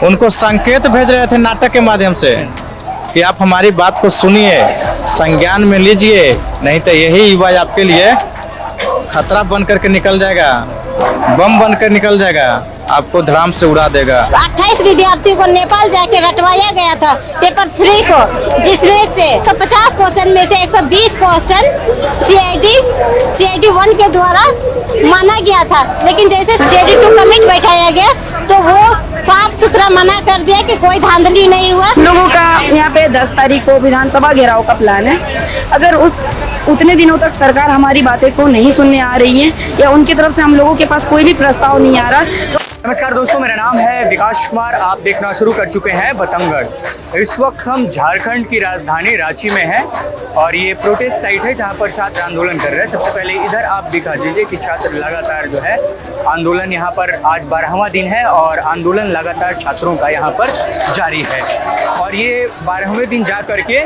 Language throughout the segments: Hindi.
उनको संकेत भेज रहे थे नाटक के माध्यम से कि आप हमारी बात को सुनिए, संज्ञान में लीजिए, नहीं तो यही युवा आपके लिए खतरा बन करके निकल जाएगा, बम बन कर निकल जाएगा, आपको धड़ाम से उड़ा देगा। 28 विद्यार्थियों को नेपाल जाके रटवाया गया था पेपर 3 को, जिसमें से 150 क्वेश्चन में से 120 क्वेश्चन CID 1 के द्वारा माना गया था, लेकिन जैसे CID 2 कमिट बैठाया गया तो वो साफ सुथरा मना कर दिया कि कोई धांधली नहीं हुआ। लोगों का यहाँ पे 10 तारीख को विधानसभा घेराव का प्लान है। अगर उतने दिनों तक सरकार हमारी बातें को नहीं सुनने आ रही है या उनकी तरफ से हम लोगों के पास कोई भी प्रस्ताव नहीं आ रहा तो नमस्कार दोस्तों, मेरा नाम है विकास कुमार। आप देखना शुरू कर चुके हैं बतंगड़। इस वक्त हम झारखंड की राजधानी रांची में हैं और ये प्रोटेस्ट साइट है जहां पर छात्र आंदोलन कर रहे हैं। सबसे पहले इधर आप दिखा दीजिए कि छात्र लगातार जो है आंदोलन, यहाँ पर आज 12वां दिन है और आंदोलन लगातार छात्रों का यहाँ पर जारी है। और ये 12वें दिन जा करके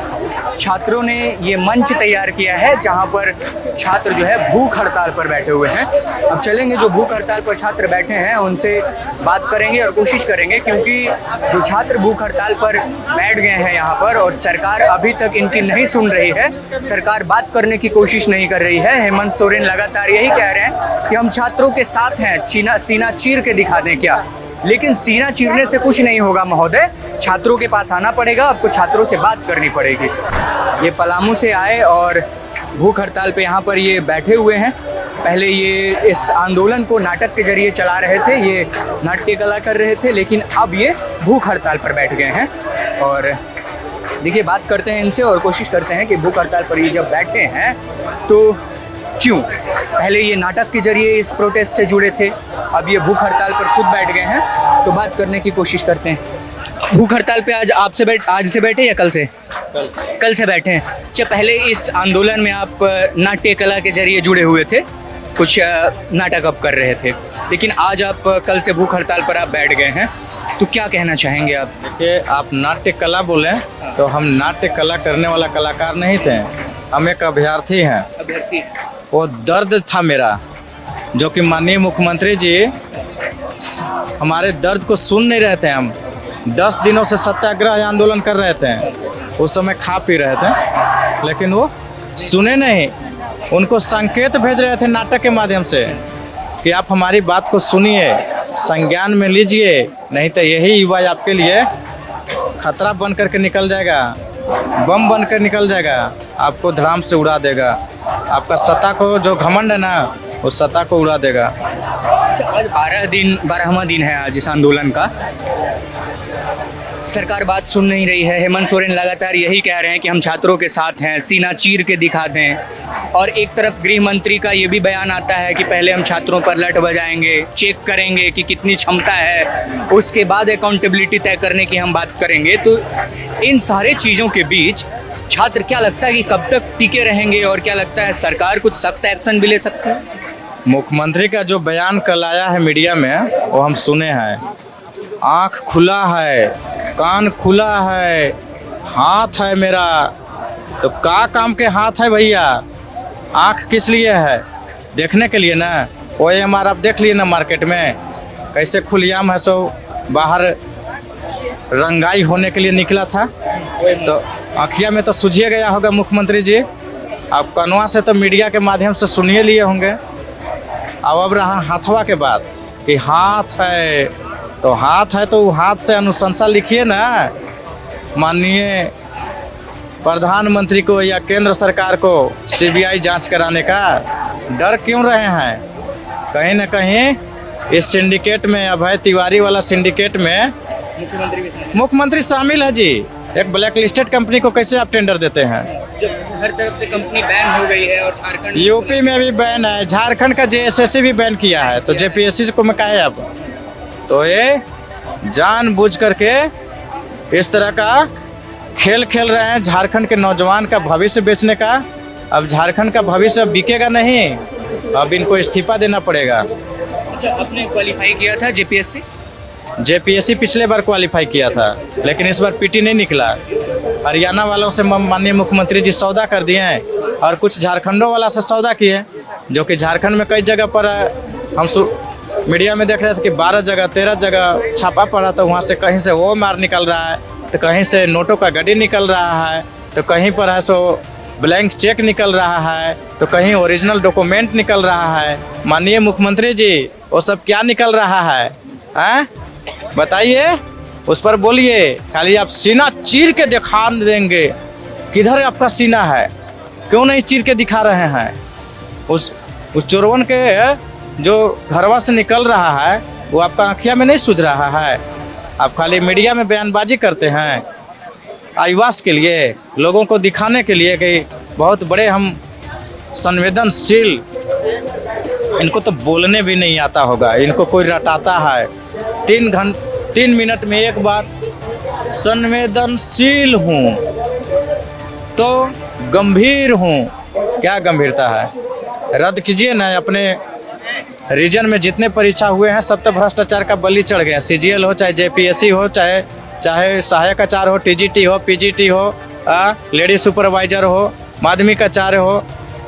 छात्रों ने ये मंच तैयार किया है जहाँ पर छात्र जो है भूख हड़ताल पर बैठे हुए हैं। अब चलेंगे, जो भूख हड़ताल पर छात्र बैठे हैं उनसे बात करेंगे और कोशिश करेंगे, क्योंकि जो छात्र भूख हड़ताल पर बैठ गए हैं यहाँ पर और सरकार अभी तक इनकी नहीं सुन रही है, सरकार बात करने की कोशिश नहीं कर रही है। हेमंत सोरेन लगातार यही कह रहे हैं कि हम छात्रों के साथ हैं, सीना चीर के दिखा दें क्या, लेकिन सीना चीरने से कुछ नहीं होगा महोदय। छात्रों के पास आना पड़ेगा, आपको छात्रों से बात करनी पड़ेगी। ये पलामू से आए और भूख हड़ताल पे यहाँ पर ये बैठे हुए हैं। पहले ये इस आंदोलन को नाटक के जरिए चला रहे थे, ये नाट्य कला कर रहे थे, लेकिन अब ये भूख हड़ताल पर बैठ गए हैं। और देखिए, बात करते हैं इनसे और कोशिश करते हैं कि भूख हड़ताल पर ये जब बैठे हैं तो क्यों, पहले ये नाटक के जरिए इस प्रोटेस्ट से जुड़े थे, अब ये भूख हड़ताल पर खुद बैठ गए हैं, तो बात करने की कोशिश करते हैं। भूख हड़ताल पे आज से बैठे या कल से बैठे हैं? अच्छा, पहले इस आंदोलन में आप नाट्य कला के जरिए जुड़े हुए थे, कुछ नाटक आप कर रहे थे, लेकिन आज आप कल से भूख हड़ताल पर आप बैठ गए हैं, तो क्या कहना चाहेंगे आप? देखिए, आप नाट्य कला बोले तो हम नाट्य कला करने वाला कलाकार नहीं थे, हम एक अभ्यर्थी हैं। वो दर्द था मेरा, जो कि माननीय मुख्यमंत्री जी हमारे दर्द को सुन नहीं रहे थे। हम 10 दिनों से सत्याग्रह आंदोलन कर रहे थे, उस समय खा पी रहे थे, लेकिन वो सुने नहीं। उनको संकेत भेज रहे थे नाटक के माध्यम से कि आप हमारी बात को सुनिए, संज्ञान में लीजिए, नहीं तो यही युवा आपके लिए खतरा बन करके निकल जाएगा, बम बन कर निकल जाएगा, आपको धड़ाम से उड़ा देगा। आपका सत्ता को जो घमंड है ना, उस सत्ता को उड़ा देगा। आज 12वां दिन है आज इस आंदोलन का। सरकार बात सुन नहीं रही है। हेमंत सोरेन लगातार यही कह रहे हैं कि हम छात्रों के साथ हैं, सीना चीर के दिखा दें। और एक तरफ गृह मंत्री का ये भी बयान आता है कि पहले हम छात्रों पर लठ बजाएंगे, चेक करेंगे कि कितनी क्षमता है, उसके बाद अकाउंटेबिलिटी तय करने की हम बात करेंगे। तो इन सारे चीज़ों के बीच छात्र, क्या लगता है कि कब तक टिके रहेंगे और क्या लगता है सरकार कुछ सख्त एक्शन भी ले सकती है? मुख्यमंत्री का जो बयान कल आया है मीडिया में, वो हम सुने हैं। आँख खुला है, कान खुला है, हाथ है मेरा, तो का काम के हाथ है भैया? आँख किस लिए है? देखने के लिए ना। कोई हमारा आप देख लिए ना मार्केट में कैसे खुलियाम है, सो बाहर रंगाई होने के लिए निकला था, तो आँखिया में तो सूझिए गया होगा मुख्यमंत्री जी। आप कनवा से तो मीडिया के माध्यम से सुनिए लिए होंगे। अब रहा हाथवा के बात कि हाथ है, तो हाथ है तो हाथ से अनुशंसा लिखिए ना माननीय प्रधानमंत्री को या केंद्र सरकार को CBI जांच कराने का। डर क्यों रहे हैं? कहीं ना कहीं इस सिंडिकेट में, अभय तिवारी वाला सिंडिकेट में मुख्यमंत्री शामिल है जी। एक ब्लैक लिस्टेड कंपनी को कैसे आप टेंडर देते हैं? जब हर तरफ से कंपनी बैन हो गई है और झारखंड, यूपी में भी बैन है, झारखंड का JSSC भी बैन किया है, तो JPSC को मैं कहे अब, तो ये जानबूझ करके इस तरह का खेल खेल रहे हैं झारखंड के नौजवान का भविष्य बेचने का। अब झारखंड का भविष्य अब बिकेगा नहीं, अब इनको इस्तीफा देना पड़ेगा। अच्छा, आपने क्वालिफाई किया था JPSC पिछले बार क्वालिफाई किया था, लेकिन इस बार PT नहीं निकला। हरियाणा वालों से माननीय मुख्यमंत्री जी सौदा कर दिए हैं और कुछ झारखंडों वाला से सौदा किए, जो कि झारखंड में कई जगह पर हम मीडिया में देख रहे थे कि 12 जगह 13 जगह छापा पड़ा, तो वहाँ से कहीं से वो मार निकल रहा है, तो कहीं से नोटों का गड्डी निकल रहा है, तो कहीं पर है सो ब्लैंक चेक निकल रहा है, तो कहीं ओरिजिनल डॉक्यूमेंट निकल रहा है। माननीय मुख्यमंत्री जी, वो सब क्या निकल रहा है? हैं? बताइए, उस पर बोलिए। खाली आप सीना चीर के दिखा देंगे, किधर आपका सीना है? क्यों नहीं चीर के दिखा रहे हैं? उस चोरवन के जो घरवा से निकल रहा है वो आपका आँखिया में नहीं सूझ रहा है? आप खाली मीडिया में बयानबाजी करते हैं आईवास के लिए, लोगों को दिखाने के लिए कि बहुत बड़े हम संवेदनशील। इनको तो बोलने भी नहीं आता होगा, इनको कोई रटाता है। 3 मिनट में एक बार संवेदनशील हूँ तो गंभीर हूँ। क्या गंभीरता है? रद्द कीजिए ना। अपने रीजन में जितने परीक्षा हुए हैं सब तो भ्रष्टाचार का बलि चढ़ गए। CGL हो, चाहे JPSC हो, चाहे सहायक आचार्य हो, TGT हो, PGT हो, लेडी सुपरवाइजर हो, माध्यमिक आचार्य हो,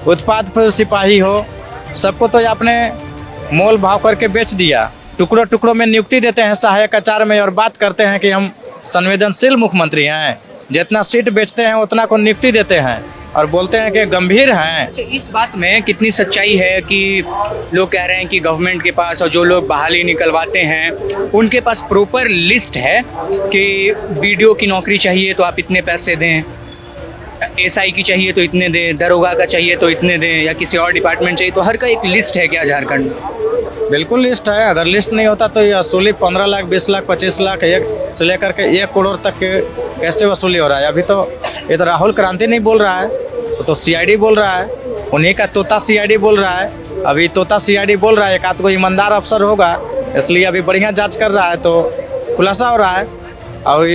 उत्पाद सिपाही हो, सबको तो आपने मोल भाव करके बेच दिया। टुकड़ों टुकड़ों में नियुक्ति देते हैं सहायक आचार्य में और बात करते हैं कि हम संवेदनशील मुख्यमंत्री हैं। जितना सीट बेचते हैं उतना को नियुक्ति देते हैं और बोलते हैं कि गंभीर हैं। इस बात में कितनी सच्चाई है कि लोग कह रहे हैं कि गवर्नमेंट के पास और जो लोग बहाली निकलवाते हैं उनके पास प्रॉपर लिस्ट है कि BDO की नौकरी चाहिए तो आप इतने पैसे दें, SI की चाहिए तो इतने दें, दरोगा का चाहिए तो इतने दें, या किसी और डिपार्टमेंट चाहिए तो हर का एक लिस्ट है क्या झारखंड में? बिल्कुल लिस्ट है। अगर लिस्ट नहीं होता तो ये वसूली 15 लाख, 20 लाख, 25 लाख एक से लेकर के 1 करोड़ तक के कैसे वसूली हो रहा है? अभी तो ये तो राहुल क्रांति नहीं बोल रहा है, तो CID बोल रहा है। उन्हीं का तोता CID बोल रहा है। अभी तोता CID बोल रहा है, एक आध कोई ईमानदार अफसर होगा, इसलिए अभी बढ़िया जांच कर रहा है तो खुलासा हो रहा है। और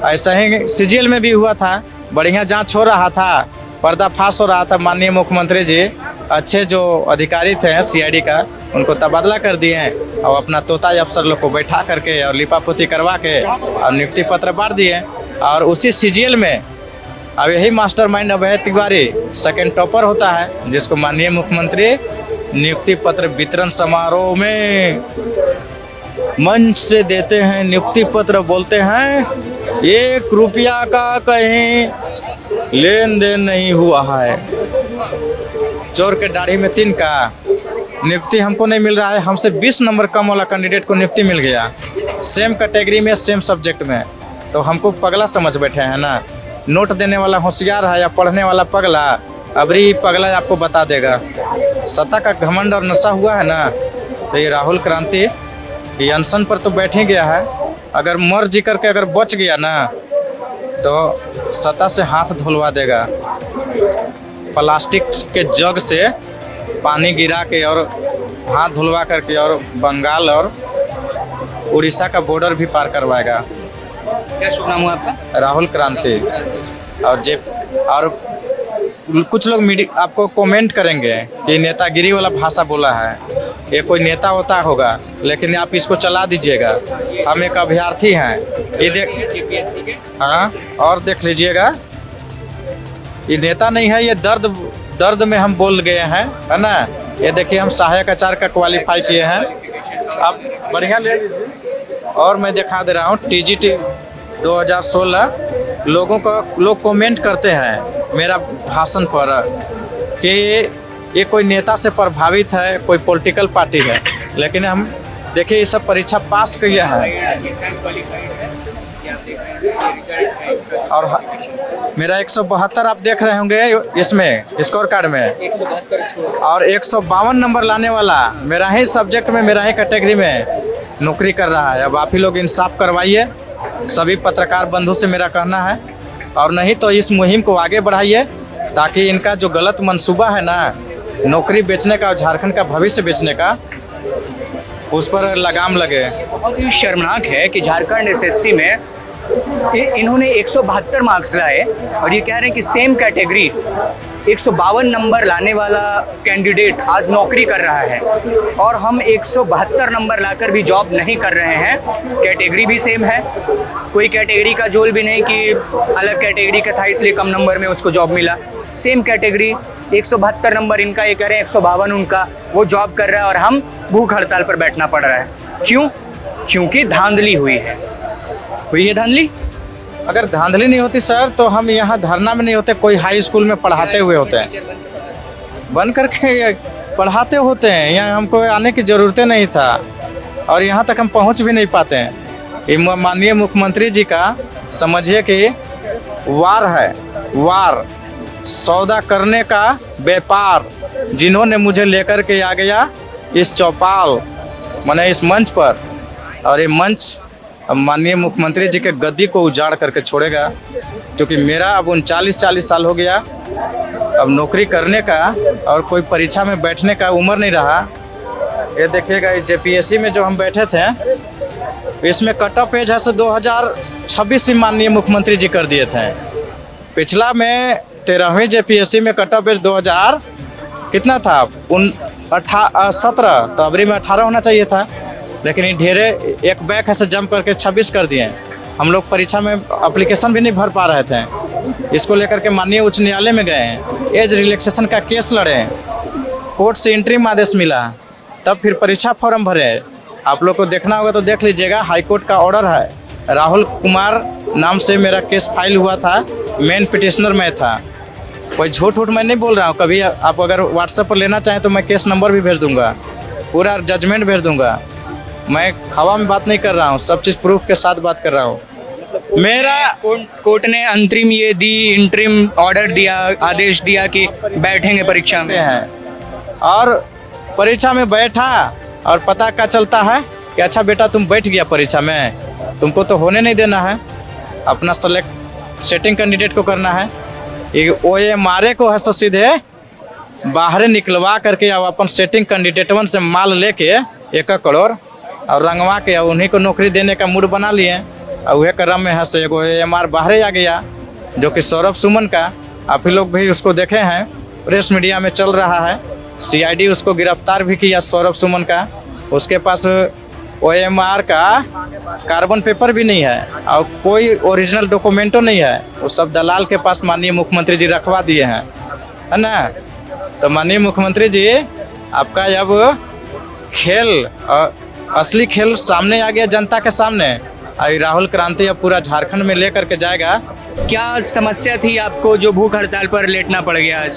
ऐसा ही CGL में भी हुआ था, बढ़िया जांच हो रहा था, पर्दाफाश हो रहा था। माननीय मुख्यमंत्री जी अच्छे जो अधिकारी थे CID का, उनको तबादला कर दिए हैं और अपना तोता अफसर लोग को बैठा करके और लिपापोती करवा के और नियुक्ति पत्र बांट दिए। और उसी CGL में अब यही मास्टरमाइंड अभय तिवारी 2nd टॉपर होता है, जिसको माननीय मुख्यमंत्री नियुक्ति पत्र वितरण समारोह में मंच से देते हैं नियुक्ति पत्र, बोलते हैं 1 रुपया का कहीं लेन देन नहीं हुआ है। चोर के दाढ़ी में 3 का नियुक्ति हमको नहीं मिल रहा है। हमसे 20 नंबर कम वाला कैंडिडेट को नियुक्ति मिल गया, सेम कैटेगरी में, सेम सब्जेक्ट में। तो हमको पगला समझ बैठे हैं ना। नोट देने वाला होशियार है या पढ़ने वाला पगला? अबरी पगला आपको बता देगा। सत्ता का घमंड और नशा हुआ है ना, तो ये राहुल क्रांति ये अनशन पर तो बैठ ही गया है। अगर मर जी करके अगर बच गया ना तो सत्ता से हाथ धुलवा देगा। प्लास्टिक के जग से पानी गिरा के और हाथ धुलवा करके और बंगाल और उड़ीसा का बॉर्डर भी पार करवाएगा। क्या शुभ नाम हुआ आपका? राहुल क्रांति। और कुछ लोग मीडिया आपको कमेंट करेंगे कि नेतागिरी वाला भाषा बोला है। ये कोई नेता होता होगा, लेकिन आप इसको चला दीजिएगा। हम एक अभ्यर्थी हैं, ये देख, हाँ, और देख लीजिएगा, ये नेता नहीं है, ये दर्द में हम बोल गए हैं, है ना। ये देखिए, हम सहायक आचार्य का क्वालिफाई किए हैं। आप बढ़िया ले लीजिए। और मैं दिखा दे रहा हूँ TGT 2016। लोग कमेंट करते हैं मेरा भाषण पर कि ये कोई नेता से प्रभावित है, कोई पॉलिटिकल पार्टी है, लेकिन हम देखिए ये सब परीक्षा पास किया है। और मेरा 172 आप देख रहे होंगे इसमें स्कोर कार्ड में, और 152 नंबर लाने वाला मेरा ही सब्जेक्ट में, मेरा ही कैटेगरी में नौकरी कर रहा है। अब आप ही लोग इंसाफ करवाइए, सभी पत्रकार बंधु से मेरा कहना है, और नहीं तो इस मुहिम को आगे बढ़ाइए ताकि इनका जो गलत मंसूबा है ना, नौकरी बेचने का और झारखंड का भविष्य बेचने का, उस पर लगाम लगे। बहुत ही शर्मनाक है कि झारखंड SSC में इन्होंने 172 मार्क्स लाए और ये कह रहे हैं कि सेम कैटेगरी 152 नंबर लाने वाला कैंडिडेट आज नौकरी कर रहा है, और हम 172 नंबर लाकर भी जॉब नहीं कर रहे हैं। कैटेगरी भी सेम है, कोई कैटेगरी का जोल भी नहीं कि अलग कैटेगरी का था इसलिए कम नंबर में उसको जॉब मिला। सेम कैटेगरी, 172 नंबर इनका, ये कह रहे हैं 152 उनका, वो जॉब कर रहा है और हम भूख हड़ताल पर बैठना पड़ रहा है। क्यों? क्योंकि धांधली हुई है धांधली। अगर धांधली नहीं होती सर तो हम यहाँ धरना में नहीं होते, कोई हाई स्कूल में पढ़ाते हुए होते हैं, बन करके पढ़ाते होते हैं। यहाँ हमको आने की ज़रूरत नहीं था और यहाँ तक हम पहुँच भी नहीं पाते हैं। ये माननीय मुख्यमंत्री जी का समझिए कि वार है, वार सौदा करने का व्यापार, जिन्होंने मुझे लेकर के आ गया इस चौपाल माने इस मंच पर, और ये मंच माननीय मुख्यमंत्री जी के गद्दी को उजाड़ करके छोड़ेगा। क्योंकि मेरा अब 39-40 साल हो गया, अब नौकरी करने का और कोई परीक्षा में बैठने का उम्र नहीं रहा। ये देखिएगा JPSC में जो हम बैठे थे, इसमें कट ऑफ एज है से 2026 से माननीय मुख्यमंत्री जी कर दिए थे। पिछला में 13वीं JPSC में कट ऑफ एज 2000 कितना था, 17, तो अबरी में 18 होना चाहिए था, लेकिन ये ढेरे एक बैक है से जंप करके 26 कर दिए। हम लोग परीक्षा में एप्लीकेशन भी नहीं भर पा रहे थे। इसको लेकर के माननीय उच्च न्यायालय में गए हैं, एज रिलैक्सेशन का केस लड़े, कोर्ट से इंटरिम आदेश मिला, तब फिर परीक्षा फॉर्म भरे। आप लोग को देखना होगा तो देख लीजिएगा, हाई कोर्ट का ऑर्डर है। राहुल कुमार नाम से मेरा केस फाइल हुआ था, मेन पिटिशनर मैं था। कोई झूठ मैं नहीं बोल रहा हूँ। कभी आप अगर व्हाट्सएप पर लेना चाहें तो मैं केस नंबर भी भेज दूंगा, पूरा जजमेंट भेज दूंगा। मैं हवा में बात नहीं कर रहा हूँ, सब चीज़ प्रूफ के साथ बात कर रहा हूँ। मेरा कोर्ट ने अंतरिम ये दी, इंटरिम ऑर्डर दिया, आदेश दिया कि बैठेंगे परीक्षा में हैं और परीक्षा में बैठा और पता क्या चलता है कि अच्छा बेटा तुम बैठ गया परीक्षा में, तुमको तो होने नहीं देना है, अपना सेटिंग कैंडिडेट को करना है। ये OMRA को है सो सीधे बाहर निकलवा करके अब अपन सेटिंग कैंडिडेटवन से माल लेके 1 करोड़ और रंगवा के उन्हीं को नौकरी देने का मूड बना लिए। और वह क्रम में है से एगो AMR बाहर आ गया, जो कि सौरभ सुमन का, आप ही लोग भी उसको देखे हैं, प्रेस मीडिया में चल रहा है। CID उसको गिरफ्तार भी किया सौरभ सुमन का। उसके पास OMR का कार्बन पेपर भी नहीं है और कोई ओरिजिनल डॉक्यूमेंटो नहीं है, वो सब दलाल के पास माननीय मुख्यमंत्री जी रखवा दिए हैं, है ना। तो माननीय मुख्यमंत्री जी आपका अब खेल, असली खेल सामने आ गया जनता के सामने। राहुल क्रांति अब पूरा झारखंड में लेकर के जाएगा। क्या समस्या थी आपको जो भूख हड़ताल पर लेटना पड़ गया आज?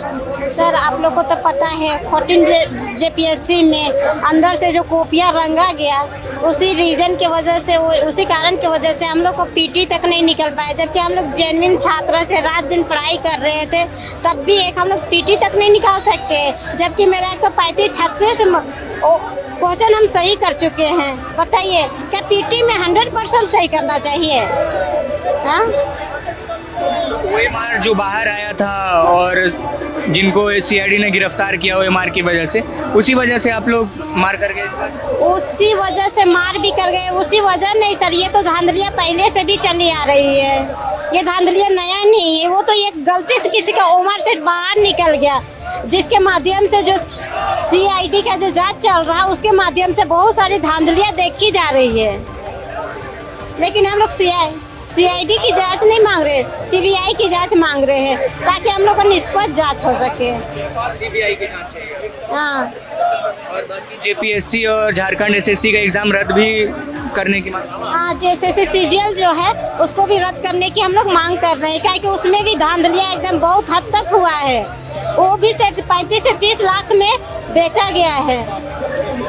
सर आप लोग को तो पता है 14 JPSC में अंदर से जो कॉपियाँ रंगा गया, उसी रीजन के वजह से, उसी कारण की वजह से हम लोग को PT तक नहीं निकल पाए। जबकि हम लोग जेन्युइन छात्र से रात दिन पढ़ाई कर रहे थे, तब भी एक हम लोग PT तक नहीं निकाल सकते। जबकि मेरा 135-36 क्वेश्चन हम सही कर चुके हैं। बताइए क्या PT में 100% सही करना चाहिए? हाँ, OMR जो बाहर आया था और जिनको CID ने गिरफ्तार किया OMR की वजह से, उसी वजह से आप लोग मार कर गए? उसी वजह से मार भी कर गए। उसी वजह नहीं सर, ये तो धांधलियाँ पहले से भी चली आ रही है, ये धांधलियाँ नया नहीं है। वो तो ये गलती से किसी का उम्र से बाहर निकल गया, जिसके माध्यम से जो CID का जो जांच चल रहा है, उसके माध्यम से बहुत सारी धांधलियाँ देखी जा रही है। लेकिन हम लोग CID की जांच नहीं मांग रहे, CBI की जांच मांग रहे हैं, ताकि हम लोग का निष्पक्ष जांच हो सके। CBI की जांच चाहिए। हाँ, और बाकी JPSC और झारखंड SSC का एग्जाम रद्द भी करने की मांग? हाँ, JSSC CGL जो है उसको भी रद्द करने की हम लोग मांग कर रहे हैं, क्योंकि उसमें भी धांधलियाँ एकदम बहुत हद तक हुआ है। वो भी 35 से 30 लाख में बेचा गया है,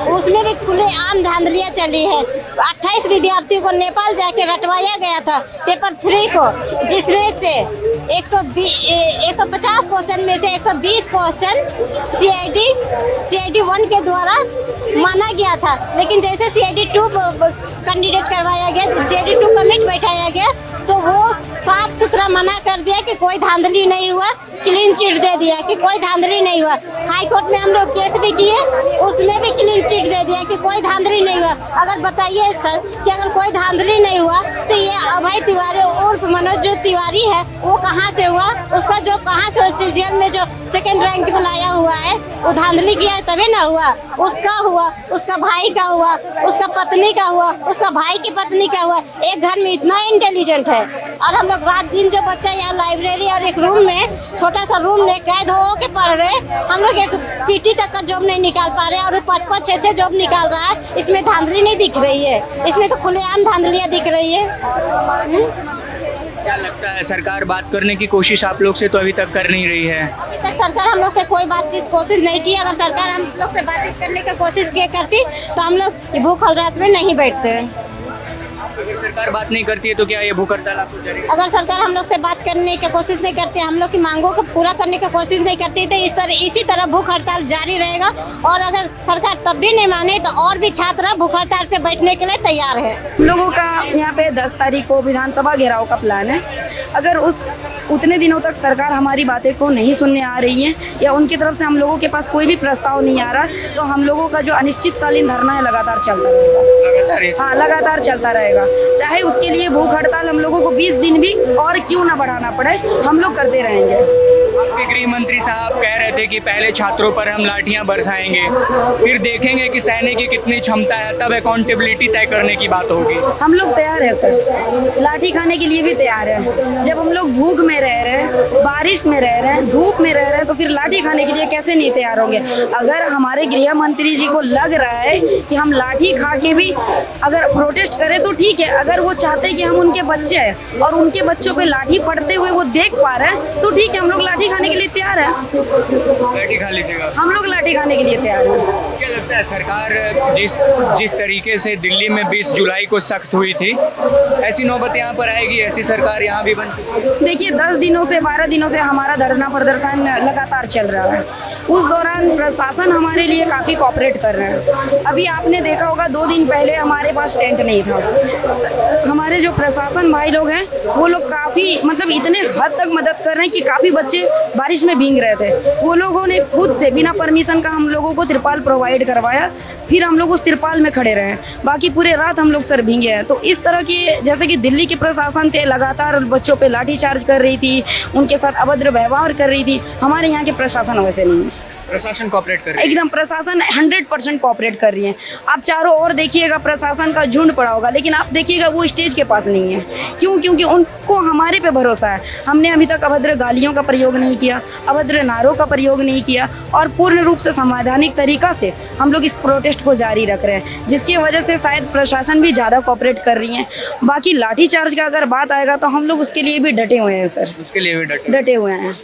उसमें भी खुले आम धांधलियाँ चली है। 28 विद्यार्थियों को नेपाल जाके रटवाया गया था पेपर 3 को, जिसमें से 150 क्वेश्चन में से 120 क्वेश्चन CID 1 के द्वारा माना गया था। लेकिन जैसे CID 2 कैंडिडेट करवाया गया, CID 2 कमिट बैठाया गया, तो वो साफ सुथरा मना कर दिया कि कोई धांधली नहीं हुआ, क्लीन चिट दे दिया कि कोई धांधली नहीं हुआ। हाई कोर्ट में हम लोग केस भी किए, उसमें भी क्लीन चिट दे दिया कि कोई धांधली नहीं हुआ। अगर बताइए सर कि अगर कोई धांधली नहीं हुआ तो ये अभय तिवारी उर्फ मनोज जो तिवारी है वो कहाँ से हुआ? उसका जो कहाँ से CGL में जो 2nd रैंक में लाया हुआ है, वो धांधली किया है तभी ना हुआ। उसका हुआ, उसका भाई का हुआ, उसका पत्नी का हुआ, उसका भाई की पत्नी का हुआ। एक घर में इतना इंटेलिजेंट है और हम लोग रात दिन जो बच्चा यहाँ लाइब्रेरी और एक रूम में छोटा सा रूम में कैद हो के पढ़ रहे, हम लोग एक पीटी तक का जॉब नहीं निकाल पा रहे और 5-5, 6-6 जॉब निकाल रहा है। इसमें धांधली नहीं दिख रही है, इसमें तो खुलेआम धांधलियाँ दिख रही है। क्या लगता है सरकार बात करने की कोशिश आप लोग से तो अभी तक कर नहीं रही है? अभी तक सरकार हम लोग से कोई बातचीत कोशिश नहीं की। अगर सरकार हम लोग से बातचीत करने की कोशिश की करती तो हम लोग ये भूख हड़ताल में नहीं बैठते। अगर सरकार बात नहीं करती है तो क्या ये भूख हड़ताल आपको जारी? अगर सरकार हम लोग से बात करने की कोशिश नहीं करती, हम लोग की मांगों को पूरा करने की कोशिश नहीं करती तो इसी तरह भूख हड़ताल जारी रहेगा। और अगर सरकार तब भी नहीं माने तो और भी छात्र भूख हड़ताल पे बैठने के लिए तैयार है। हम लोगों का यहाँ पे 10 तारीख को विधानसभा घेराव का प्लान है। अगर उतने दिनों तक सरकार हमारी बातें को नहीं सुनने आ रही है या उनकी तरफ से हम लोगों के पास कोई भी प्रस्ताव नहीं आ रहा, तो हम लोगों का जो अनिश्चितकालीन धरना है लगातार चलता रहेगा। हाँ, लगातार चलता रहेगा। चाहे उसके लिए भूख हड़ताल हम लोगों को 20 दिन भी और क्यों ना बढ़ाना पड़े, हम लोग करते रहेंगे। आपके गृह मंत्री साहब कह रहे थे कि पहले छात्रों पर हम लाठियां बरसाएंगे, फिर देखेंगे कि सैनिक की कितनी क्षमता है, तब अकाउंटेबिलिटी तय करने की बात होगी। हम लोग तैयार है सर, लाठी खाने के लिए भी तैयार है। जब हम लोग भूख में रह रहे हैं, बारिश में रह रहे हैं, धूप में रह रहे हैं, तो फिर लाठी खाने के लिए कैसे नहीं तैयार होंगे? अगर हमारे गृह मंत्री जी को लग रहा है कि हम लाठी खा के भी अगर प्रोटेस्ट करें तो ठीक है। अगर वो चाहते हैं कि हम उनके बच्चे हैं और उनके बच्चों पे लाठी पड़ते हुए वो देख पा रहे हैं तो ठीक है, हम लोग लाठी खाने के लिए तैयार है। लाठी खा लीजिएगा? हम लोग लाठी खाने के लिए तैयार हैं। क्या लगता है सरकार जिस तरीके से दिल्ली में 20 जुलाई को सख्त हुई थी, ऐसी नौबत यहाँ पर आएगी? ऐसी सरकार यहाँ भी बन चुकी है। देखिए 10 दिनों से 12 दिनों से हमारा धरना प्रदर्शन लगातार चल रहा है। उस दौरान प्रशासन हमारे लिए काफ़ी कोऑपरेट कर रहे हैं। अभी आपने देखा होगा 2 दिन पहले हमारे पास टेंट नहीं था। हमारे जो प्रशासन भाई लोग हैं वो लोग काफ़ी मतलब इतने हद तक मदद कर रहे हैं कि काफ़ी बच्चे बारिश में भीग रहे थे। वो लोगों ने खुद से बिना परमिशन का हम लोगों को तिरपाल प्रोवाइड करवाया, फिर हम लोग उस तिरपाल में खड़े रहे। बाकी पूरे रात हम लोग सर भीगे हैं। तो इस तरह की जैसे कि दिल्ली के प्रशासन थे लगातार बच्चों पे लाठीचार्ज कर रही थी, उनके साथ अभद्र व्यवहार कर रही थी, हमारे यहाँ के प्रशासन वैसे नहीं है। प्रशासन कोऑपरेट कर रही है? एकदम प्रशासन 100% कोऑपरेट कर रही है। आप चारों ओर देखिएगा प्रशासन का झुंड पड़ा होगा, लेकिन आप देखिएगा वो स्टेज के पास नहीं है। क्यों? क्योंकि उनको हमारे पे भरोसा है। हमने अभी तक अभद्र गालियों का प्रयोग नहीं किया, अभद्र नारों का प्रयोग नहीं किया और पूर्ण रूप से संवैधानिक तरीका से हम लोग इस प्रोटेस्ट को जारी रख रहे हैं, जिसकी वजह से शायद प्रशासन भी ज़्यादा कोऑपरेट कर रही है। बाकी लाठीचार्ज का अगर बात आएगा तो हम लोग उसके लिए भी डटे हुए हैं सर, उसके लिए भी डटे हुए हैं।